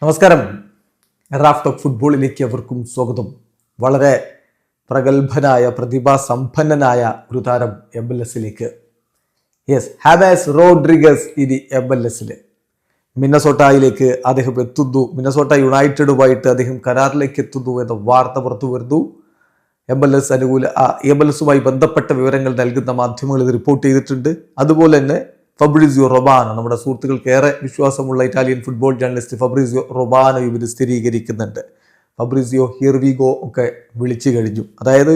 നമസ്കാരം. Raf talk ഫുട്ബോളിലേക്ക് അവർക്കും സ്വാഗതം. വളരെ പ്രഗത്ഭനായ പ്രതിഭാസമ്പന്നനായ ഒരു താരം MLS-ലേക്ക്. ഹാമേസ് റോഡ്രിഗസ് ഇനി MLS-ൽ മിന്നസോട്ടയിലേക്ക് അദ്ദേഹം എത്തുന്നു. മിന്നസോട്ട യുണൈറ്റഡുമായിട്ട് അദ്ദേഹം കരാറിലേക്ക് എത്തുന്നു എന്ന വാർത്ത പുറത്തു വരുന്നു. MLS-മായി ബന്ധപ്പെട്ട വിവരങ്ങൾ നൽകുന്ന മാധ്യമങ്ങൾ ഇത് റിപ്പോർട്ട് ചെയ്തിട്ടുണ്ട്. അതുപോലെ തന്നെ ഫബ്രിസിയോ റൊമാനോ, നമ്മുടെ സുഹൃത്തുക്കൾക്ക് ഏറെ വിശ്വാസമുള്ള Italian football journalist Fabrizio Romano ഇവർ സ്ഥിരീകരിക്കുന്നുണ്ട്. ഫബ്രിസിയോ ഹിയർ വി ഗോ ഒക്കെ വിളിച്ചു കഴിഞ്ഞു. അതായത്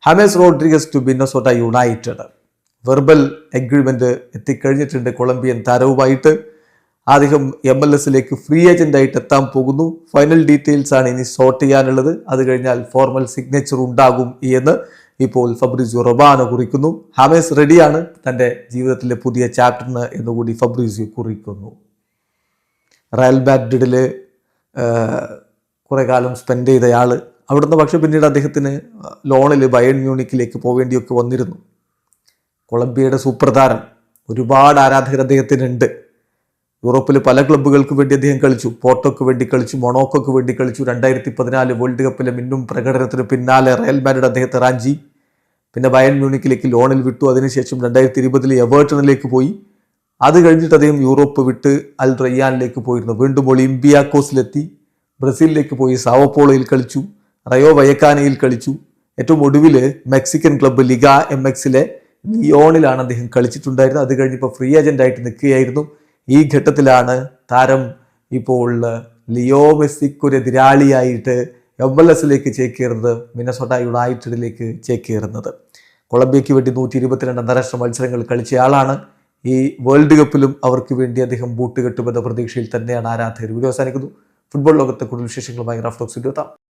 James Rodriguez to Minnesota United verbal agreement എത്തിക്കഴിഞ്ഞിട്ടുണ്ട്. കൊളംബിയൻ താരവുമായിട്ട് അദ്ദേഹം MLS-ലേക്ക് ഫ്രീ ഏജന്റായിട്ട് എത്താൻ പോകുന്നു. ഫൈനൽ ഡീറ്റെയിൽസ് ആണ് ഇനി സോർട്ട് ചെയ്യാനുള്ളത്. അത് കഴിഞ്ഞാൽ ഫോർമൽ സിഗ്നേച്ചർ ഉണ്ടാകും എന്ന് ഇപ്പോൾ ഫബ്രിസിയോ റൊമാനോ കുറിക്കുന്നു. ഹാമേസ് റെഡിയാണ് തൻ്റെ ജീവിതത്തിലെ പുതിയ ചാപ്റ്ററിന് എന്നുകൂടി ഫബ്രിസിയോ കുറിക്കുന്നു. റയൽ മാഡ്രിഡിൽ കുറേ കാലം സ്പെൻഡ് ചെയ്തയാൾ അവിടുന്ന്, പക്ഷെ പിന്നീട് അദ്ദേഹത്തിന് ലോണിൽ ബയേൺ മ്യൂണിക്കിലേക്ക് പോവേണ്ടിയൊക്കെ വന്നിരുന്നു. കൊളംബിയയുടെ സൂപ്പർ താരം, ഒരുപാട് ആരാധകർ അദ്ദേഹത്തിനുണ്ട്. യൂറോപ്പിൽ പല ക്ലബ്ബുകൾക്ക് വേണ്ടി അദ്ദേഹം കളിച്ചു. പോർട്ടോക്ക് വേണ്ടി കളിച്ചു, മൊണോക്കോക്ക് വേണ്ടി കളിച്ചു. 2014 വേൾഡ് കപ്പിലെ മിന്നും പ്രകടനത്തിന് പിന്നാലെ റയൽ മാഡ്രിഡ് അദ്ദേഹത്തെ റാഞ്ചി. പിന്നെ ബയേൺ മ്യൂണിക്കിലേക്ക് ലോണിൽ വിട്ടു. അതിനുശേഷം 2020 എവേർട്ടണിലേക്ക് പോയി. അത് കഴിഞ്ഞിട്ട് അദ്ദേഹം യൂറോപ്പ് വിട്ട് അൽ റയ്യാനിലേക്ക് പോയിരുന്നു. വീണ്ടും ഒളിമ്പിയാക്കോസിലെത്തി. ബ്രസീലിലേക്ക് പോയി, സാവോപോളോയിൽ കളിച്ചു, റയോ വയക്കാനയിൽ കളിച്ചു. ഏറ്റവും ഒടുവിൽ മെക്സിക്കൻ ക്ലബ്ബ് ലിഗ MX-ലെ ലിയോണിലാണ് അദ്ദേഹം കളിച്ചിട്ടുണ്ടായിരുന്നത്. അത് കഴിഞ്ഞപ്പോൾ ഫ്രീ ഏജന്റായിട്ട് നിൽക്കുകയായിരുന്നു. ഈ ഘട്ടത്തിലാണ് താരം ഇപ്പോൾ ലിയോ മെസ്സിക്കൊരു എതിരാളിയായിട്ട് MLS-ലേക്ക് ചേക്കേറുന്നത്, മിന്നസോട്ട യുണൈറ്റഡിലേക്ക് ചേക്കേറുന്നത്. കൊളംബിയയ്ക്ക് വേണ്ടി 122 അന്താരാഷ്ട്ര മത്സരങ്ങൾ കളിച്ചയാളാണ്. ഈ വേൾഡ് കപ്പിലും അവർക്ക് വേണ്ടി അദ്ദേഹം ബൂട്ട് കെട്ടുമെന്ന പ്രതീക്ഷയിൽ തന്നെയാണ് ആരാധകർ. വീഡിയോ അവസാനിക്കുന്നു. ഫുട്ബോൾ ലോകത്തെ കൂടുതൽ വിശേഷങ്ങളുമായി റാഫ് ടോക്സ് എത്താം.